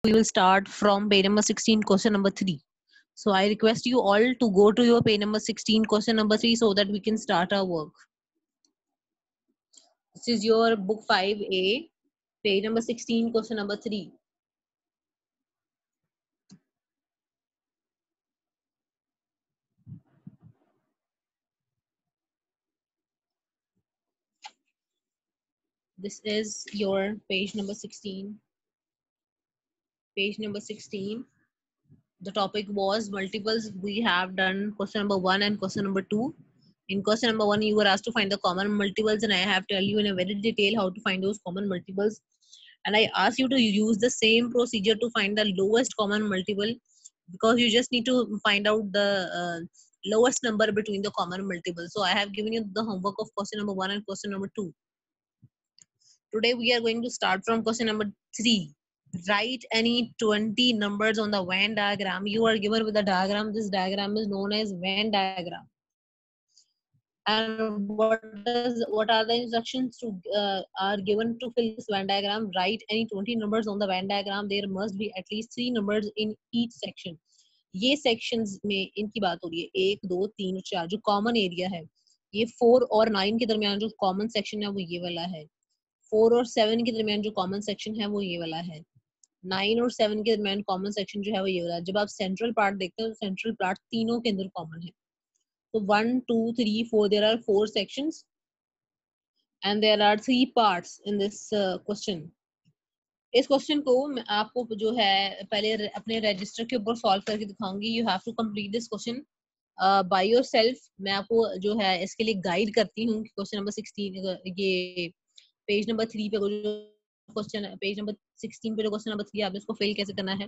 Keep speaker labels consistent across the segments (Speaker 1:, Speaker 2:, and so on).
Speaker 1: we will start from page number 16, question number 3. So I request you all to go to your page number 16, question number 3, so that we can start our work. This is your book 5A, page number 16, question number 3. This is your page number 16. Page number 16. The topic was multiples. We have done question number 1 and question number 2. In question number 1, you were asked to find the common multiples, and I have tell you in a very detail how to find those common multiples. And I asked you to use the same procedure to find the lowest common multiple, because you just need to find out the lowest number between the common multiples. So I have given you the homework of question number 1 and question number 2. Today we are going to start from question number 3. Write any 20 numbers on the Venn diagram. You are given with a diagram. This diagram is known as Venn diagram. And what are the instructions to are given to fill this Venn diagram? Write any 20 numbers on the Venn diagram. There must be at least 3 numbers in each section. ये sections में इनकी बात हो रही है 1, 2, 3 और 4 जो common area है. ये 4 और 9 के दरमियान जो common section है वो ये वाला है. 4 और 7 के दरमियान जो common section है वो ये वाला है. 9 और 7 के दरमियान common section जो है वो ये वाला है. जब आप central part देखते हैं तो central part तीनों के अंदर common है. So 1, 2, 3, 4, there are 4 sections and there are 3 parts in this question. इस क्वेश्चन को मैं आपको जो है पहले अपने रजिस्टर के ऊपर सॉल्व करके दिखाऊंगी. You have to complete this question by yourself. मैं आपको जो है इसके लिए गाइड करती हूँ. क्वेश्चन नंबर 16 ये पेज नंबर 3 पे जो क्वेश्चन पेज नंबर 16 पे जो क्वेश्चन नंबर 3 आपने इसको फिल कैसे करना है.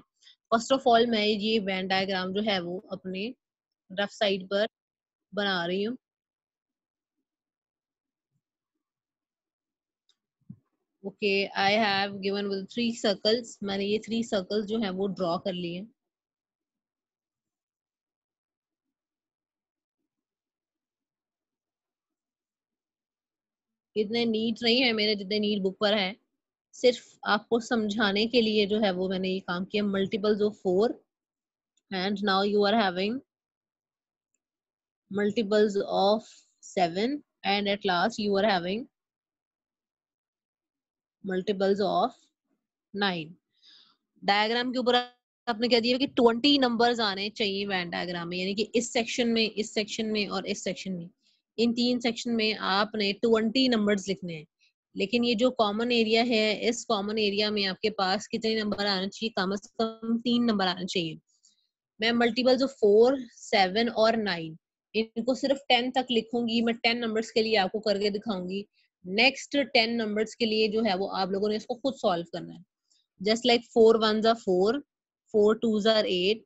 Speaker 1: फर्स्ट ऑफ ऑल मैं ये वेन डायग्राम जो है वो अपने रफ साइड पर बना रही हूँ. Okay, I have given with 3 circles. मैंने ये 3 सर्कल्स जो है वो ड्रॉ कर लिए. इतने नीट नहीं है मेरे जितने नीट बुक पर है. सिर्फ आपको समझाने के लिए जो है वो मैंने ये काम किया. Multiples of 4 and now you are having multiples of 7 and at last you are having multiples of 9. Diagram के ऊपर आपने कह दिया कि 20 नंबर्स आने चाहिए वेन डायग्राम में, यानी कि इस सेक्शन में, इस सेक्शन में और इस सेक्शन में, इन 3 सेक्शन में आपने 20 नंबर्स लिखने हैं. लेकिन ये जो कॉमन एरिया है, इस कॉमन एरिया में आपके पास कितने नंबर आने चाहिए? कम से कम 3 नंबर आने चाहिए. मैं मल्टीपल्स ऑफ 4, 7 और 9 इनको सिर्फ 10 तक लिखूंगी. मैं 10 नंबर्स के लिए आपको करके दिखाऊंगी. नेक्स्ट 10 नंबर्स के लिए जो है वो आप लोगों ने इसको खुद सॉल्व करना है. Just like 4 1s are 4, 4 2s are 8,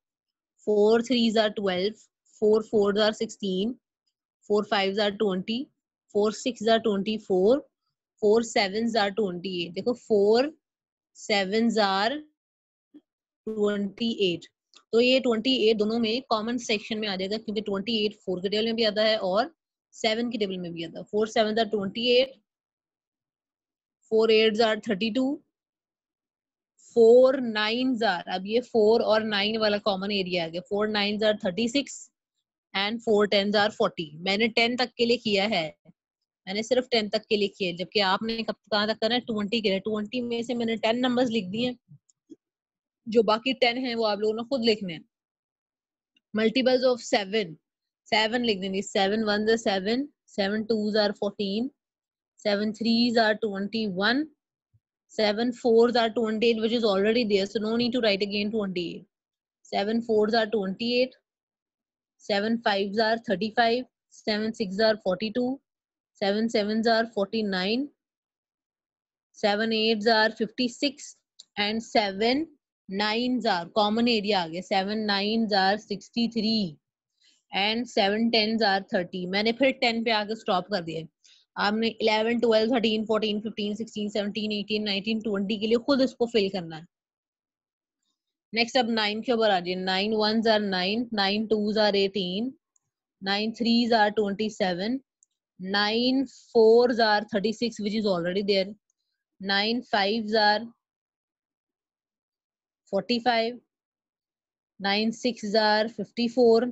Speaker 1: 4 3s are 12, 4 4s are 16, 4 5s are 20, 4 6s are 24, 4 7s are 28. देखो 4 7s are 28. तो ये 28 दोनों में कॉमन सेक्शन में आ जाएगा, क्योंकि 28 4 के टेबल में भी आता है और 7 के टेबल में भी आता है. 4 7s are 28, 4 8s are 32, 4 9s are, अब ये 4 और 9 वाला कॉमन एरिया आ गया. 4 9s are 36 and 4 10s are 40. मैंने 10 तक के लिए किया है, मैंने सिर्फ 10 तक के लिए किया है, जबकि आपने कहाँ तक करना है? 20 के लिए. 20 में से मैंने 10 नंबर्स लिख दिए. जो बाकी 10 हैं वो आप लोगों ने खुद लिखने हैं. मल्टीपल्स ऑफ 7 7 लिख देंगे. 7 1s are 7, 7 2s are 14, 7 3s are 21, 7 4s are 28, which is already there, so no need to write again 28. 7 4s are 28, 7 5s are 35, 7 6s are 42, 7 7s are 49, 7 8s are 56 and 7 9s are common area आ गया. 7 9s are 63 and 7 10s are 30. मैंने फिर 10 पे आके stop कर दिया. आपने 11 12 13 14 15 16 17 18 19 20 के लिए खुद इसको फिल करना है. नेक्स्ट अब 9 के ऊपर आ जाइए. 9 1s are 9, 9 2s are 18, 9 3s are 27, 9 4s are 36, which is already there, 9 5s are 45, 9 6 are 54,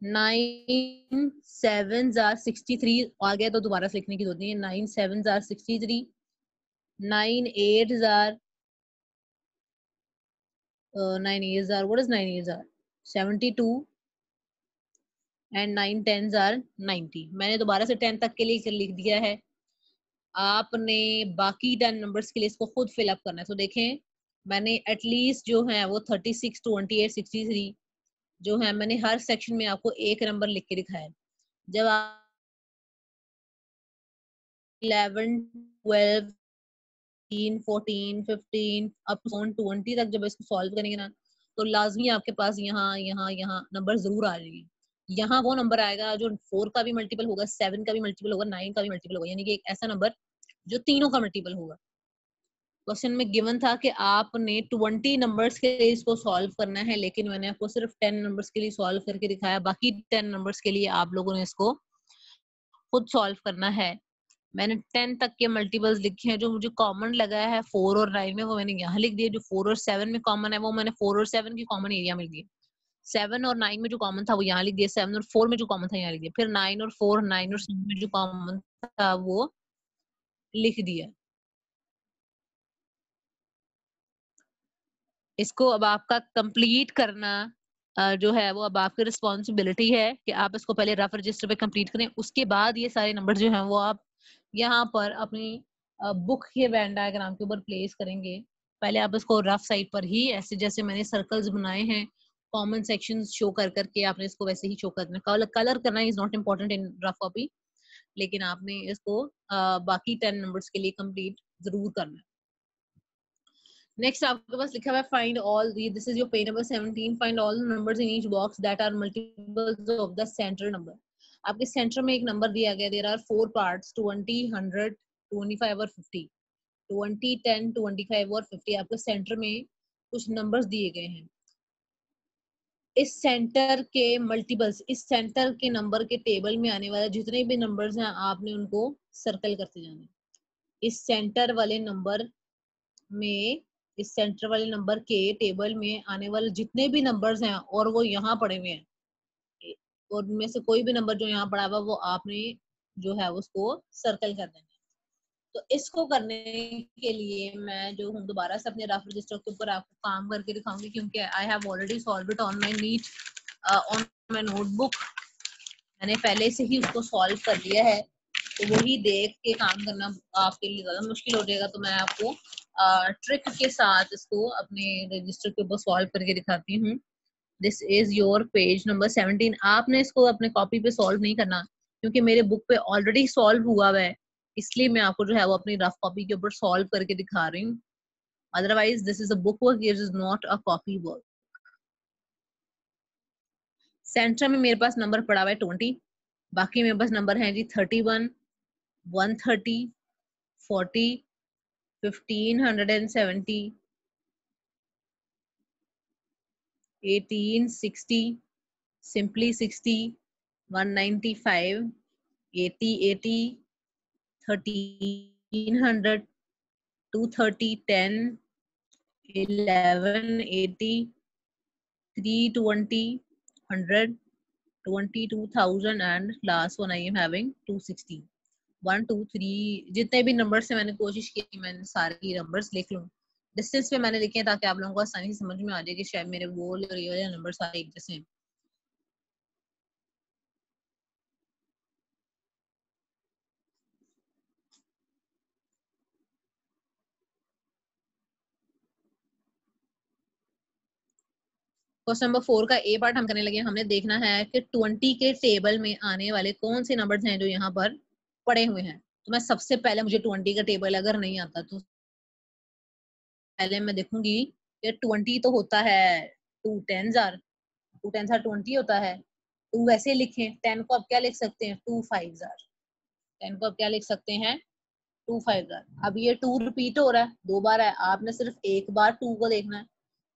Speaker 1: 9 7 are 63, आ गया तो दोबारा से लिखने की जरूरत नहीं है, 9 7 are 63, 9 8 are 9 8 are, what is 9 8 are 72, and 9 10 are 90। मैंने दोबारा से 10 तक के लिए लिख दिया है। आपने बाकी 10 नंबर्स के लिए इसको खुद फिल अप करना है। तो देखें मैंने एटलीस्ट जो है वो 36 28 63 जो है मैंने हर सेक्शन में आपको एक नंबर लिख के दिखाया है। जब आप 11 12 14 15 अप टू 20 तक जब इसको सॉल्व करेंगे ना तो लाजमी आपके पास यहाँ यहाँ यहाँ नंबर जरूर आ जाएगी। यहाँ वो नंबर आएगा जो 4 का भी मल्टीपल होगा, 7 का भी मल्टीपल होगा, 9 का भी मल्टीपल होगा, यानी कि एक ऐसा नंबर जो तीनों का मल्टीपल होगा। क्वेश्चन में गिवन था कि आपने 20 नंबर्स के लिए इसको सॉल्व करना है, लेकिन मैंने आपको सिर्फ 10 नंबर्स के लिए सॉल्व करके दिखाया। बाकी 10 नंबर्स के लिए आप लोगों ने इसको खुद सॉल्व करना है। मैंने 10 तक के मल्टीपल्स लिखे हैं। जो मुझे कॉमन लगा है 4 और 9 में वो मैंने यहाँ लिख दिया। जो 4 और 7 में कॉमन है वो मैंने 4 और 7 की कॉमन एरिया में लिख दिया। 7 और 9 में जो कॉमन था वो यहाँ लिख दिया। 7 और 4 में जो कॉमन था यहाँ लिख दिया। फिर 9 और 4 9 और 7 में जो कॉमन था वो लिख दिया। इसको अब आपका कंप्लीट करना जो है वो अब आपकी रिस्पॉन्सिबिलिटी है कि आप इसको पहले रफ रजिस्टर पे कंप्लीट करें। उसके बाद ये सारे नंबर जो हैं वो आप यहाँ पर अपनी बुक के वेन डायग्राम के ऊपर प्लेस करेंगे। पहले आप इसको रफ साइड पर ही ऐसे जैसे मैंने सर्कल्स बनाए हैं कॉमन सेक्शंस शो कर करके आपने इसको वैसे ही शो करना। कलर करना is not important in rough copy, लेकिन आपने इसको बाकी 10 नंबर्स के लिए कंप्लीट जरूर करना है। नेक्स्ट आपके पास लिखा हुआ है find all, this is your page number 17, find all numbers in each box that are multiples of the central number. आपके सेंटर में एक नंबर दिया गया, देयर आर 4 पार्ट्स 20 100 25 और 50। 20 10 25 और 50 आपके सेंटर में कुछ नंबर्स दिए गए हैं। इस सेंटर के मल्टीपल्स, इस सेंटर के नंबर के टेबल में आने वाले जितने भी नंबर्स हैं आपने उनको सर्कल करते जाना है। इस सेंटर वाले नंबर में, इस सेंटर वाले नंबर के टेबल में आने वाले जितने भी नंबर्स हैं और वो यहाँ पड़े हुए हैं और उनमें से कोई भी नंबर जो यहाँ पड़ा हुआ वो आपने जो है उसको सर्कल कर देना है। तो इसको करने के लिए मैं जो हूँ दोबारा से अपने रफ रजिस्टर के ऊपर आपको काम करके दिखाऊंगी, क्योंकि I have already solve it on my neat on my notebook. मैंने पहले से ही उसको सॉल्व कर लिया है, तो वही देख के काम करना आपके लिए ज्यादा मुश्किल हो जाएगा। तो मैं आपको ट्रिक के साथ इसको अपने रजिस्टर के ऊपर सॉल्व करके दिखाती हूँ। This is your page number 17। आपने इसको अपने कॉपी पे सॉल्व नहीं करना, क्योंकि मेरे बुक पे ऑलरेडी सॉल्व हुआ है, इसलिए मैं आपको जो है वो अपनी रफ कॉपी के ऊपर सॉल्व करके दिखा रही हूँ। Otherwise this is a book work, it is not a copy work. Centre में मेरे पास नंबर पड़ा हुआ है 20, बाकी मेरे पास नंबर है जी 31 130 40 1570 1860 simply 60 195 80 80 1300 230 10 11 80 320 100 22,000 and last one I am having 260 1 2 3। जितने भी नंबर से मैंने कोशिश की मैंने सारे नंबर्स लिख लूं। डिस्टेंस पे मैंने लिखे हैं ताकि आप लोगों को आसानी से समझ में आ जाए कि शायद मेरे वो और ये वाले नंबर सारे एक जैसे हैं। क्वेश्चन नंबर 4 का ए पार्ट हम करने लगे। हमने देखना है कि 20 के टेबल में आने वाले कौन से नंबर्स हैं जो यहाँ पर पड़े हुए हैं। तो मैं सबसे पहले, मुझे 20 का टेबल अगर नहीं आता तो पहले मैं देखूंगी कि 20 तो होता है 2 10 जार, 2 10 जार 20 होता है। टू वैसे लिखें, 10 को आप क्या लिख सकते हैं 2 5 जार, 10 को आप क्या लिख सकते हैं 2 5 जार। अब ये 2 रिपीट हो रहा है, 2 बार है, आपने सिर्फ एक बार 2 को देखना है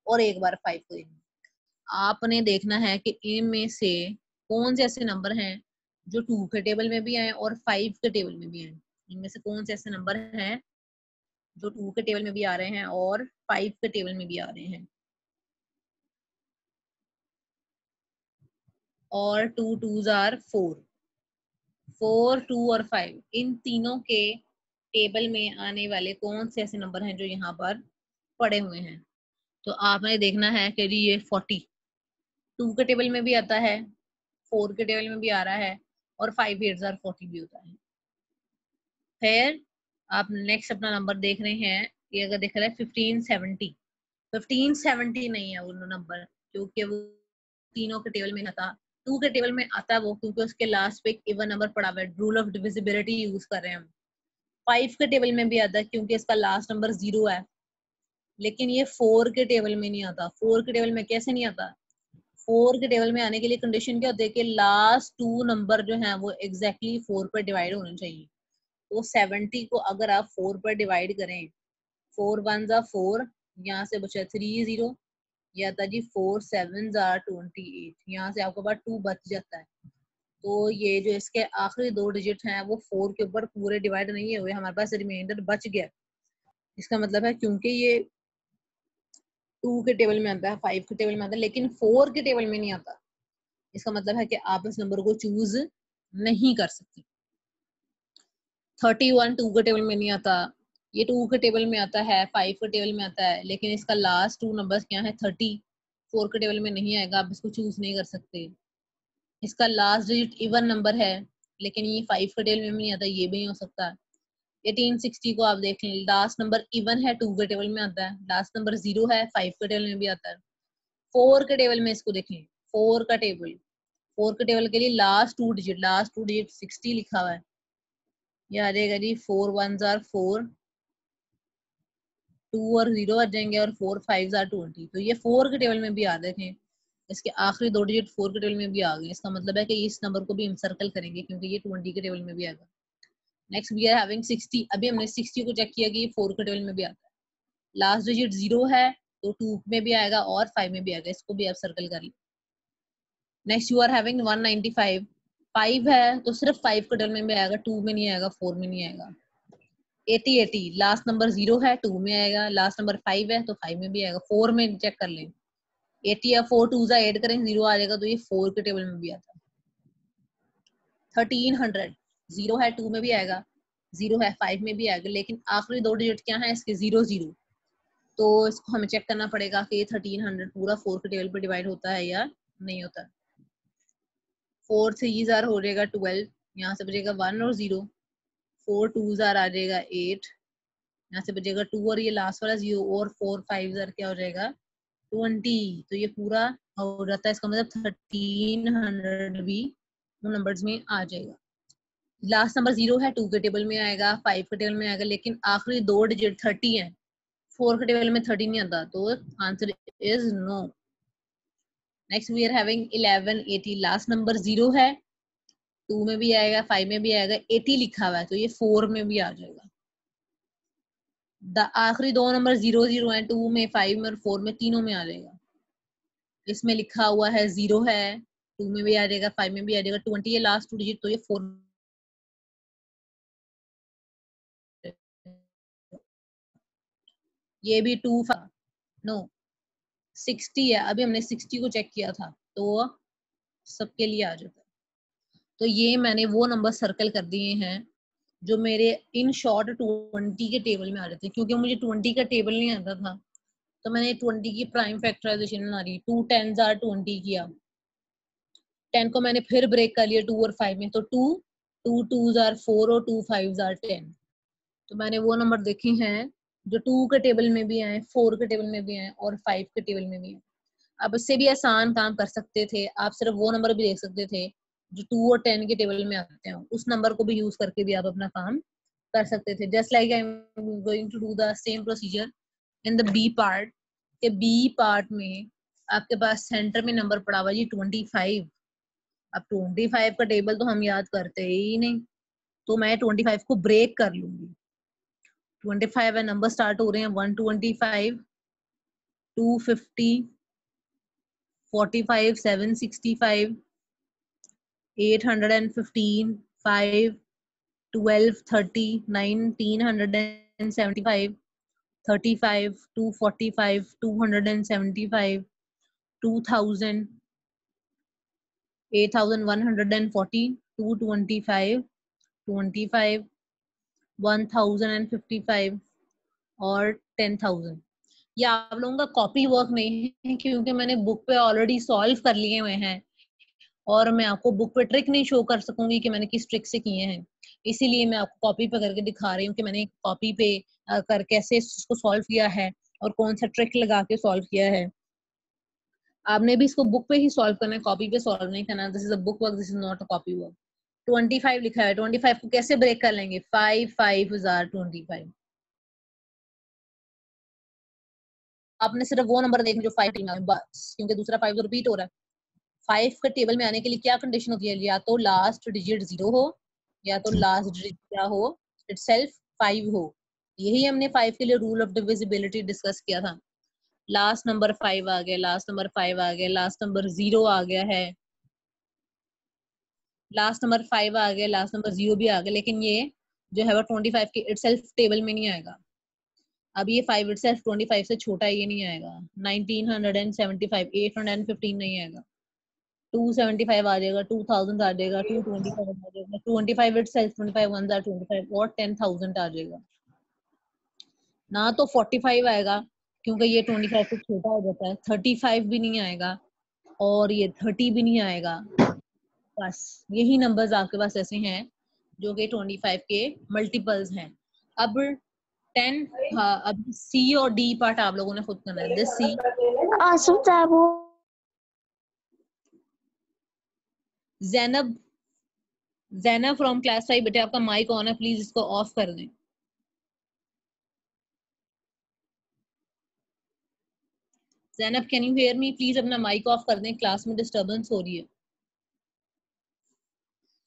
Speaker 1: और एक बार 5 को देखना है। आपने देखना है कि इनमें से कौन से ऐसे नंबर हैं जो 2 के टेबल में भी आए और 5 के टेबल में भी आए। इनमें से कौन से ऐसे नंबर हैं जो 2 के टेबल में भी आ रहे हैं और 5 के टेबल में भी आ रहे हैं। और 2 2s आर 4, 4 2 और 5, इन तीनों के टेबल में आने वाले कौन से ऐसे नंबर हैं जो यहाँ पर पड़े हुए हैं। तो आपने देखना है कि जी ये 40 2 के टेबल में भी आता है, 4 के टेबल में भी आ रहा है, और 5 8s आर 40 भी होता है। फिर आप नेक्स्ट अपना नंबर देख रहे हैं, ये अगर देख रहे हैं 1570, 1570 नहीं है वो नंबर, क्योंकि वो तीनों के टेबल में आता। 2 के टेबल में आता है वो क्योंकि उसके लास्ट पे एक इवन नंबर पड़ा हुआ है, रूल ऑफ डिविजिबिलिटी यूज कर रहे हैं हम। 5 के टेबल में भी आता है क्योंकि इसका लास्ट नंबर 0 है, लेकिन ये 4 के टेबल में नहीं आता। 4 के टेबल में कैसे नहीं आता? 4 के टेबल में आने के लिए कंडीशन क्या होती है कि लास्ट 2 नंबर जो है वो एग्जैक्टली 4 पर डिवाइड होने चाहिए। तो 70 को अगर आप 4 पर डिवाइड करें, 4 1 जा 4, यहाँ से बचा 3 0, या था जी 4 7 जा 28, यहाँ से आपके पास 2 बच जाता है। तो ये जो इसके आखिरी 2 डिजिट हैं वो 4 के ऊपर पूरे डिवाइड नहीं हुए, हमारे पास रिमाइंडर बच गया। इसका मतलब है क्योंकि ये 2 के टेबल में आता है, 5 के टेबल में आता है, लेकिन 4 के टेबल में नहीं आता। इसका मतलब है कि आप इस नंबर को चूज नहीं कर सकते। 31 2 के टेबल में नहीं आता, ये 2 के टेबल में आता है, 5 के टेबल में आता है, लेकिन इसका लास्ट 2 नंबर्स क्या है 30, 4 के टेबल में नहीं आएगा, आप इसको चूज नहीं कर सकते। इसका लास्ट डिजिट इवन नंबर है, लेकिन ये 5 के टेबल में नहीं आता, ये भी नहीं हो सकता। 1860 को आप देख लें, लास्ट नंबर इवन है, 2 के टेबल में आता है, लास्ट नंबर 0 है, 5 के टेबल में भी आता है। 4 के टेबल में इसको देखें, 4 का टेबल, 4 के टेबल के लिए लास्ट टू डिजिट 60 लिखा हुआ है, ये आ जाएगा जी 4 1s आर 4, 2 और 0 आ जाएंगे, और 4 5s आर 20। तो ये 4 के टेबल में भी आ रहे थे, इसके आखिरी 2 डिजिट 4 के टेबल में भी आ गए। इसका मतलब है कि इस नंबर को भी हम सर्कल करेंगे क्योंकि ये 20 के टेबल में भी आएगा। नेक्स्ट वी आर हैविंग 60, अभी हमने 60 को चेक किया कि ये 4 के टेबल में भी आता है, लास्ट डिजिट 0 है तो 2 में भी आएगा और 5 में भी आएगा, इसको भी आप सर्कल कर लीजिए। नेक्स्ट यू आर हैविंग 195, 5 है तो सिर्फ 5 के टेबल में भी आएगा, 2 में नहीं आएगा, 4 में नहीं आएगा। 80 80, लास्ट नंबर 0 है, 2 में आएगा, लास्ट नंबर 5 है तो 5 में भी आएगा, 4 में चेक कर लें। 80 या 4 2 जा ऐड करें, 0 आ जाएगा, तो ये 4 के टेबल में भी आता है। 1300, 0 है, 2 में भी आएगा, 0 है, 5 में भी आएगा, लेकिन आखिरी 2 डिजिट क्या है इसके 0 0, तो इसको हमें चेक करना पड़ेगा कि 1300 पूरा 4 के टेबल पर डिवाइड होता है या नहीं होता। 4 3 जार हो जाएगा 12, यहाँ से बचेगा 1 और 0, 4 2 जार आ जाएगा 8, यहाँ से बचेगा 2 और ये लास्ट वाला 0, और 4 5 जार क्या हो जाएगा 20। तो ये पूरा हो जाता है, इसका मतलब 1300 भी उन नंबर्स में आ जाएगा। लास्ट नंबर 0 है, 2 के टेबल में आएगा, 5 के टेबल में आएगा, लेकिन आखिरी 2 डिजिट 30 है, 4 के टेबल में 30 नहीं आता, तो answer is no. Next we are having 1180, last number 0 है, 2 में भी आएगा, 5 में भी आएगा, 80 लिखा हुआ है तो ये 4 में भी आ जाएगा। आखिरी 2 नंबर 0 0 है, 2 में, 5 में और 4 में, तीनों में आ जाएगा। इसमें लिखा हुआ है 0 है, 2 में भी आ जाएगा, 5 में भी आ जाएगा, 20 है लास्ट 2 डिजिट, तो ये 4। ये भी 2 नो 60 है, अभी हमने 60 को चेक किया था तो सबके लिए आ जाता है। तो ये मैंने वो नंबर सर्कल कर दिए हैं जो मेरे इन शॉर्ट 20 के टेबल में आ जाते हैं, क्योंकि मुझे 20 का टेबल नहीं आता था, तो मैंने 20 की प्राइम फैक्टराइजेशन बना रही, 2 10s आर 20 किया, 10 को मैंने फिर ब्रेक कर लिया 2 और 5 में, तो 2 2 2s आर 4 और 2 5s आर 10। तो मैंने वो नंबर देखे हैं जो 2 के टेबल में भी आए, 4 के टेबल में भी आए और 5 के टेबल में भी आए। आप इससे भी आसान काम कर सकते थे, आप सिर्फ वो नंबर भी देख सकते थे जो 2 और 10 के टेबल में आते हैं, उस नंबर को भी यूज करके भी आप अपना काम कर सकते थे। Just like I am going to do the same procedure in the B part, के बी पार्ट में आपके पास सेंटर में नंबर पड़ा हुआ जी 25। अब 25 का टेबल तो हम याद करते ही नहीं, तो मैं 25 को ब्रेक कर लूंगी। 25 है, नंबर स्टार्ट हो रहे हैं 125, 250, 45, 765, 815, 5, 12, 30, 1975, 35, 245, 275, 2000, 8,140, 225, 25, 1,055 और 10,000। ये आप लोगों का कॉपी वर्क नहीं है क्योंकि मैंने बुक पे ऑलरेडी सॉल्व कर लिए हुए हैं और मैं आपको बुक पे ट्रिक नहीं शो कर सकूंगी कि मैंने किस ट्रिक से किए हैं, इसीलिए मैं आपको कॉपी पे करके दिखा रही हूँ कि मैंने कॉपी पे कर कैसे इसको सॉल्व किया है और कौन सा ट्रिक लगा के सॉल्व किया है। आपने भी इसको बुक पे ही सॉल्व करना है, कॉपी पे सॉल्व नहीं करना। This is a book work, this is not a copy work. 25 लिखा है, 25 को कैसे ब्रेक कर लेंगे? 5 5 हजार 25। आपने सिर्फ वो नंबर देखना जो 5 टीम में बस, क्योंकि दूसरा 5 तो रिपीट हो रहा है। 5 के टेबल में आने के लिए क्या कंडीशन होती है? या तो लास्ट डिजिट 0 हो या तो लास्ट डिजिट क्या हो, इटसेल्फ 5 हो। यही हमने 5 के लिए रूल ऑफ डिविजिबिलिटी डिस्कस किया था। लास्ट नंबर 5 आ गया, लास्ट नंबर 5 आ गया, लास्ट नंबर 0 आ गया है, लास्ट नंबर 5 आ गया, लास्ट नंबर 0 भी आ गया, लेकिन ये जो है वो 25 के इटसेल्फ टेबल में नहीं आएगा। अब ये 5 इटसेल्फ 25 से छोटा है, ये नहीं आएगा। 1975 815 नहीं आएगा। 275 आ जाएगा, 2000 आ जाएगा, 225 आ जाएगा, 25 इटसेल्फ 25 1 25 और 10,000 आ जाएगा। ना तो 45 आएगा क्योंकि ये 25 से छोटा हो जाता है, 35 भी नहीं आएगा और ये 30 भी नहीं आएगा। बस यही नंबर्स आपके पास ऐसे हैं जो कि 25 के मल्टीपल्स हैं। अब 10, हाँ, अब सी और डी पार्ट आप लोगों ने खुद करना है। This see Zainab, Zainab from class 5, बेटे आपका माइक ऑन है, प्लीज इसको ऑफ कर दें। Zainab can you hear me? Please अपना माइक ऑफ कर दें, क्लास में डिस्टरबेंस हो रही है।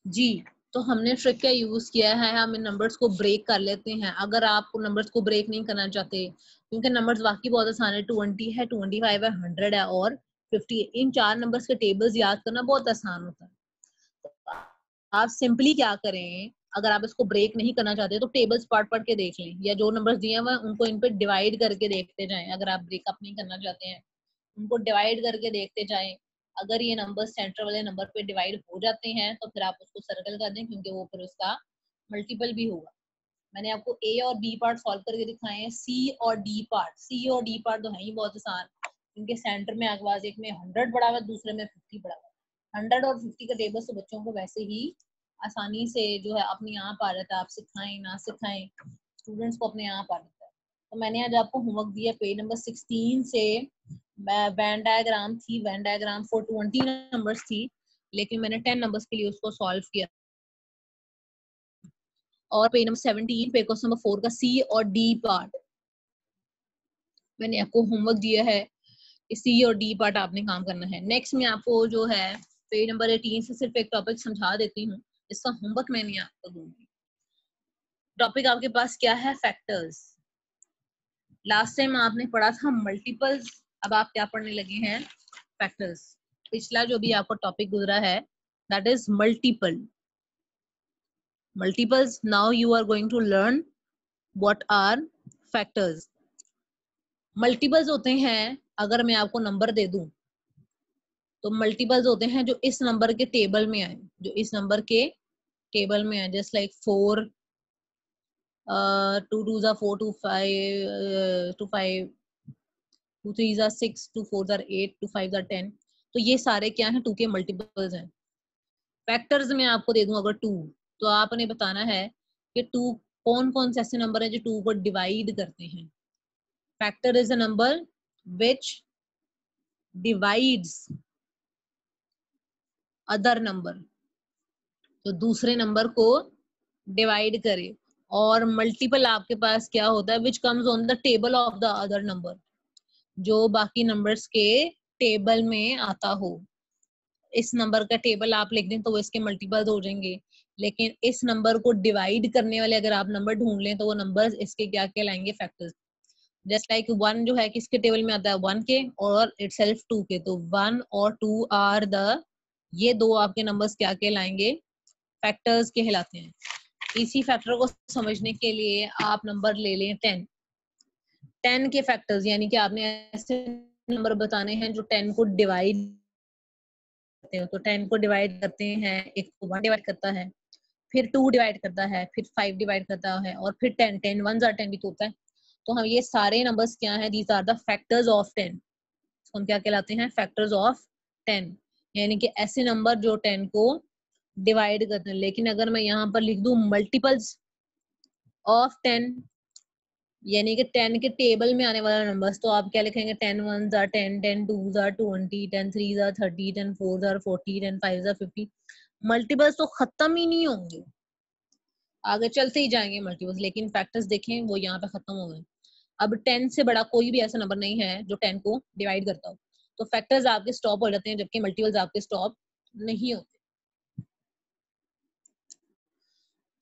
Speaker 1: जी, तो हमने ट्रिक का यूज किया है, हम इन नंबर्स को ब्रेक कर लेते हैं। अगर आप नंबर्स को ब्रेक नहीं करना चाहते, क्योंकि नंबर्स बाकी बहुत आसान है, 20 है, 25 है, 100 है और 50 है। इन 4 नंबर्स के टेबल्स याद करना बहुत आसान होता है। आप सिंपली क्या करें, अगर आप इसको ब्रेक नहीं करना चाहते तो टेबल्स पढ़ के देख लें, या जो नंबर्स दिए हुए हैं उनको इन पे डिवाइड करके देखते जाएं। अगर आप ब्रेकअप नहीं करना चाहते हैं, उनको डिवाइड करके देखते जाएं। अगर ये नंबर सेंटर वाले नंबर पे डिवाइड हो जाते हैं तो फिर आप उसको सर्कल कर दें, क्योंकि वो फिर उसका मल्टीपल भी होगा। मैंने आपको ए और बी पार्ट सॉल्व करके दिखाए हैं। सी और डी पार्ट, सी और डी पार्ट तो है ही बहुत आसान, क्योंकि सेंटर में आपके पास एक में 100 पड़ा हुआ है, दूसरे में 50 पड़ा हुआ है। 100 और 50 का टेबल तो बच्चों को वैसे ही आसानी से जो है अपने आप आ जाता है, आप सिखाएं ना सिखाएं, स्टूडेंट्स को अपने आप आ जाता है। तो मैंने आज आपको होमवर्क दिया पेज नंबर 16 से, वैन डायग्राम थी, वैन डायग्राम फॉर 20 नंबर्स थी, लेकिन मैंने 10 नंबर्स के लिए उसको सॉल्व किया। और पेज नंबर 17 पे क्वेश्चन नंबर 4 का सी और डी पार्ट मैंने आपको होमवर्क दिया है, सी और डी पार्ट आपने काम करना है। नेक्स्ट में आपको जो है पेज नंबर 18 से सिर्फ एक टॉपिक समझा देती हूँ, इसका होमवर्क मैं नहीं आपको दूंगी। टॉपिक आपके पास क्या है? फैक्टर्स। लास्ट टाइम आपने पढ़ा था मल्टीपल्स, अब आप क्या पढ़ने लगे हैं? फैक्टर्स। पिछला जो भी आपको टॉपिक गुजरा है that is multiple, multiples. Now you are going to learn what are factors. Multiples होते हैं, अगर मैं आपको नंबर दे दूं तो मल्टीपल्स होते हैं जो इस नंबर के टेबल में आए, जो इस नंबर के टेबल में आए। जस्ट लाइक 4, 2 2 जा 4, 2 5, 2 5, 2 3 जा 6, 2 4 जा 8, 2 5 जा 10। तो ये सारे क्या हैं? 2 के मल्टीपल्स हैं। फैक्टर्स में आपको दे दूं अगर 2, तो आपने बताना है कि 2 कौन कौन से ऐसे नंबर है जो 2 को डिवाइड करते हैं। Factor is a number which divides other number, तो दूसरे नंबर को डिवाइड करे। और मल्टीपल आपके पास क्या होता है? Which comes on the table of the other number, जो बाकी नंबर्स के टेबल में आता हो। इस नंबर का टेबल आप लिख दें तो वो इसके मल्टीपल्स हो जाएंगे, लेकिन इस नंबर को डिवाइड करने वाले अगर आप नंबर ढूंढ लें तो वो नंबर्स इसके क्या कहलाएंगे? फैक्टर्स। जस्ट लाइक 1 जो है किसके टेबल में आता है? 1 के, और इटसेल्फ 2 के। तो 1 और 2 आर द, ये दो आपके नंबर्स क्या कहलाएंगे? फैक्टर्स कहलाते हैं। इसी फैक्टर को समझने के लिए आप नंबर ले लें 10। 10 के फैक्टर्स यानी कि आपने ऐसे नंबर बताने हैं जो 10 को डिवाइड करते हो तो 10 को डिवाइड करते हैं, एक को 1 डिवाइड करता है, फिर 2 डिवाइड करता है, फिर 5 डिवाइड करता है, और फिर 10, 10 1 आर 10 भी तो होता है। तो हम ये सारे नंबर्स क्या है, these are the factors of 10। हम क्या कहलाते हैं, फैक्टर्स ऑफ 10, यानी कि ऐसे नंबर जो 10 को डिवाइड करते हैं। लेकिन अगर मैं यहाँ पर लिख दूं मल्टीपल्स ऑफ 10, यानी कि 10 के टेबल में आने वाला नंबर्स, तो आप क्या लिखेंगे, 10 1s are 10, 10 2s are 20, 10 3s are 30, 10 4s are 40, 10 5s are 50। Multiples तो खत्म ही नहीं होंगे, आगे चलते ही जाएंगे मल्टीपल्स, लेकिन फैक्टर्स देखें वो यहाँ पे खत्म हो गए। अब 10 से बड़ा कोई भी ऐसा नंबर नहीं है जो 10 को डिवाइड करता हो, तो फैक्टर्स आपके स्टॉप हो जाते हैं, जबकि मल्टीपल्स आपके स्टॉप नहीं होते।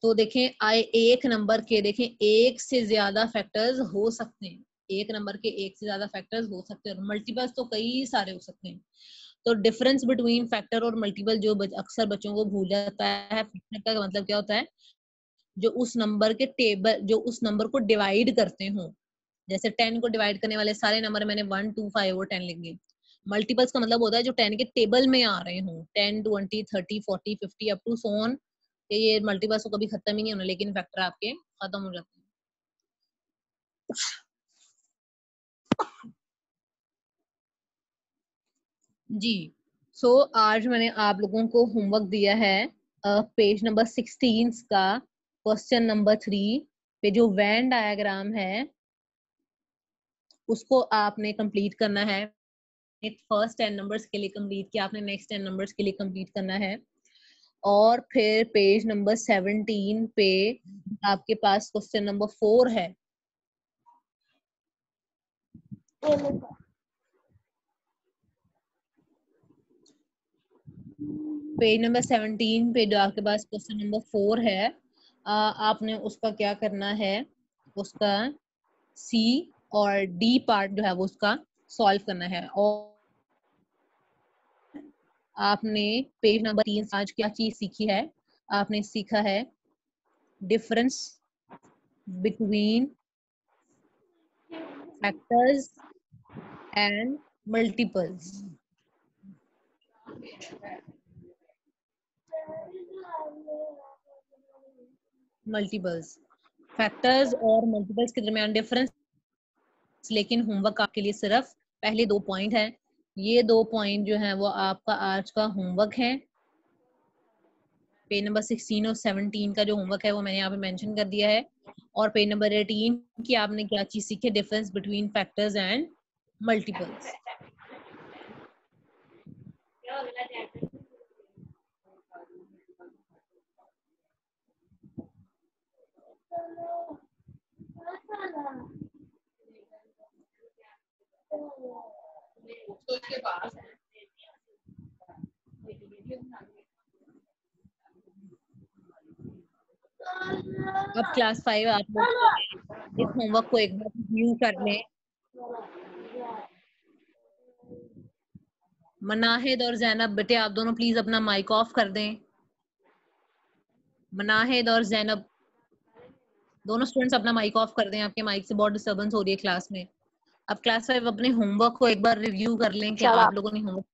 Speaker 1: तो देखें आए एक नंबर के, देखें एक से ज्यादा फैक्टर्स हो सकते हैं, एक नंबर के एक से ज्यादा फैक्टर्स हो सकते हैं, और मल्टीपल्स तो कई सारे हो सकते हैं। तो डिफरेंस बिटवीन फैक्टर और मल्टीपल जो अक्सर बच्चों को भूल जाता है, फैक्टर का मतलब क्या होता है, जो उस नंबर के टेबल, जो उस नंबर को डिवाइड करते हो। जैसे 10 को डिवाइड करने वाले सारे नंबर मैंने 1 2 5 और 10 लिख दिए। मल्टीपल्स का मतलब होता है जो 10 के टेबल में आ रहे हो, 10 20 30 40 50 अप टू सो ऑन। ये मल्टीपल्स तो कभी खत्म ही नहीं होना, लेकिन फैक्टर आपके खत्म हो जाते हैं। जी, सो आज मैंने आप लोगों को होमवर्क दिया है पेज नंबर 16 का क्वेश्चन नंबर 3 पे जो वेन डायग्राम है उसको आपने कंप्लीट करना है। फर्स्ट 10 नंबर्स के लिए कंप्लीट किया आपने, नेक्स्ट 10 नंबर्स के लिए कंप्लीट करना है। और फिर पेज नंबर 17 पे आपके पास क्वेश्चन नंबर 4 है। पेज नंबर 17 पे जो आपके पास क्वेश्चन नंबर 4 है, आपने उसका क्या करना है, उसका सी और डी पार्ट जो है वो उसका सॉल्व करना है। और आपने पेज नंबर 3 आज क्या चीज सीखी है, आपने सीखा है difference between factors and multiples. Multiples, factors और मल्टीपल्स के दरमियान डिफरेंस। लेकिन होमवर्क आपके लिए सिर्फ पहले 2 पॉइंट है, ये 2 पॉइंट जो है वो आपका आज का होमवर्क है। पेज नंबर 16 और 17 का जो होमवर्क है वो मैंने यहाँ पे मेंशन कर दिया है। और पेज नंबर 18 की आपने क्या चीज सीखी, difference between factors and multiples. अब क्लास 5 आप लोग इस होमवर्क को एक बार रिव्यू कर लें। मनाहिद और जैनब बेटे आप दोनों प्लीज अपना माइक ऑफ कर दें। मनाहिद और जैनब दोनों स्टूडेंट्स अपना माइक ऑफ कर दें, आपके माइक से बहुत डिस्टर्बेंस हो रही है क्लास में। अब क्लास 5 अपने होमवर्क को एक बार रिव्यू कर लें कि आप लोगों ने होमवर्क।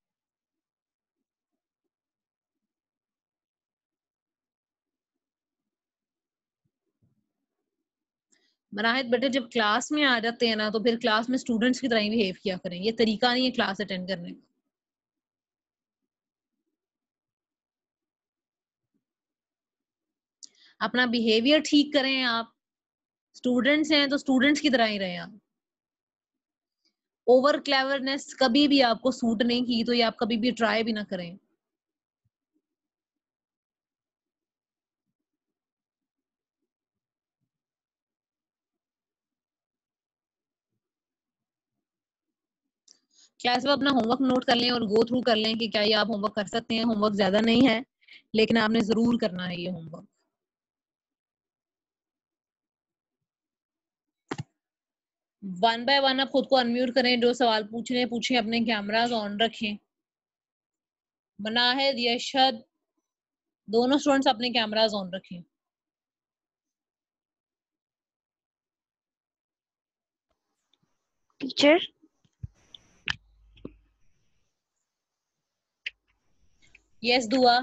Speaker 1: मनाहिद बेटे जब क्लास में आ जाते हैं ना तो फिर क्लास में स्टूडेंट्स की तरह ही बिहेव किया करें, ये तरीका नहीं है क्लास अटेंड करने का। अपना बिहेवियर ठीक करें आप, स्टूडेंट्स हैं तो स्टूडेंट्स की तरह ही रहें आप। ओवर क्लेवरनेस कभी भी आपको सूट नहीं की तो ये आप कभी भी ट्राई भी ना करें। क्लास में अपना होमवर्क नोट कर लें और गो थ्रू कर लें कि क्या ये आप होमवर्क कर सकते हैं। होमवर्क ज्यादा नहीं है लेकिन आपने जरूर करना है ये होमवर्क। वन बाय वन आप खुद को अनम्यूट करें, जो सवाल पूछ रहे हैं पूछें, अपने कैमरास ऑन रखें। मनाहिद यशद दोनों स्टूडेंट्स अपने कैमरास ऑन रखें।
Speaker 2: टीचर
Speaker 1: यस दुआ।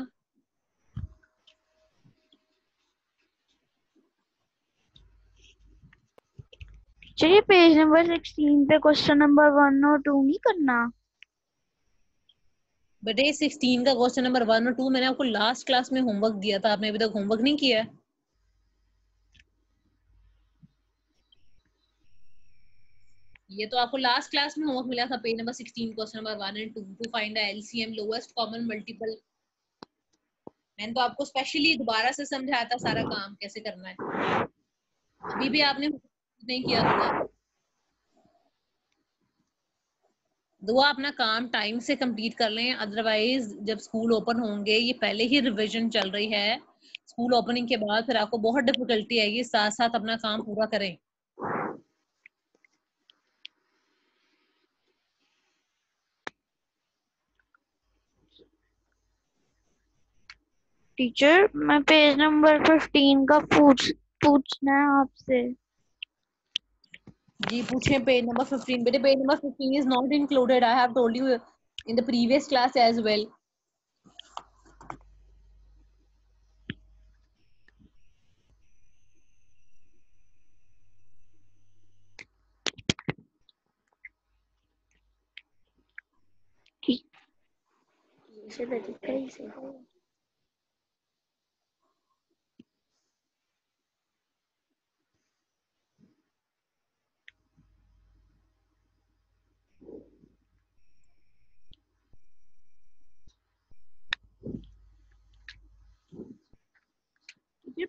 Speaker 2: चलिए पेज नंबर 16 पे क्वेश्चन नंबर 1 और 2 नहीं करना।
Speaker 1: बेटे 16 का क्वेश्चन नंबर 1 और 2 मैंने आपको लास्ट क्लास में होमवर्क दिया था, आपने अभी तक होमवर्क नहीं किया है। ये तो आपको लास्ट क्लास में होमवर्क मिला था, page number 16 question number 1 and 2 to find the LCM lowest common multiple. मैंने तो आपको स्पेशली दोबारा से समझाया था सारा काम कैसे करना है। अभी भी आपने नहीं किया दुआ। दुआ अपना काम टाइम से कंप्लीट कर लें, अदरवाइज जब स्कूल ओपन होंगे, ये पहले ही रिवीजन चल रही है, स्कूल ओपनिंग के बाद फिर आपको बहुत डिफिकल्टी आएगी, साथ साथ अपना काम पूरा करें।
Speaker 2: टीचर मैं पेज नंबर 15 का पूछना है आपसे।
Speaker 1: जी पूछें पेज नंबर 15। बेटे page number 15 is not included, I have told you in the previous class as well.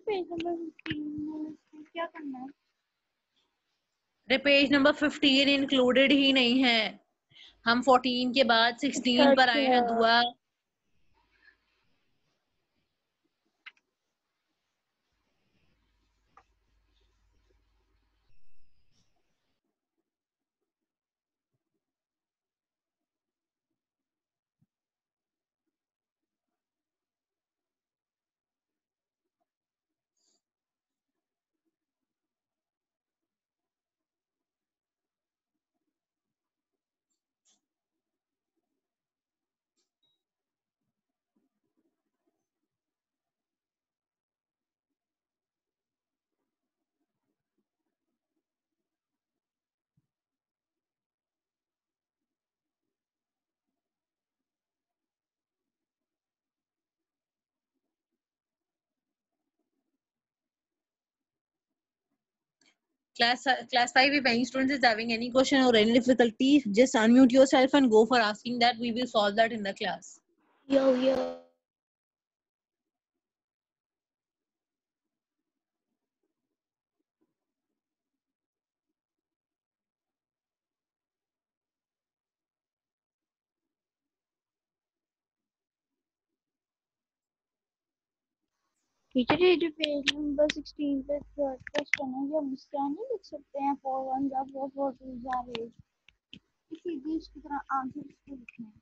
Speaker 2: Page number 15 में क्या करना है?
Speaker 1: पेज नंबर 15 इंक्लूडेड ही नहीं है, हम 14 के बाद 16 पर आए हैं दुआ। Class 5, if any student is having any question or any difficulty, just unmute yourself and go for asking that. We will solve that in the class.
Speaker 2: Yo. Teacher ये जो पेज नंबर 16 पे क्वेश्चन है, ये हम इस तरह नहीं लिख सकते हैं 4 1 जा 4 4 2 जा रहे, सीधी इसकी तरह आंसर इसको लिखना है।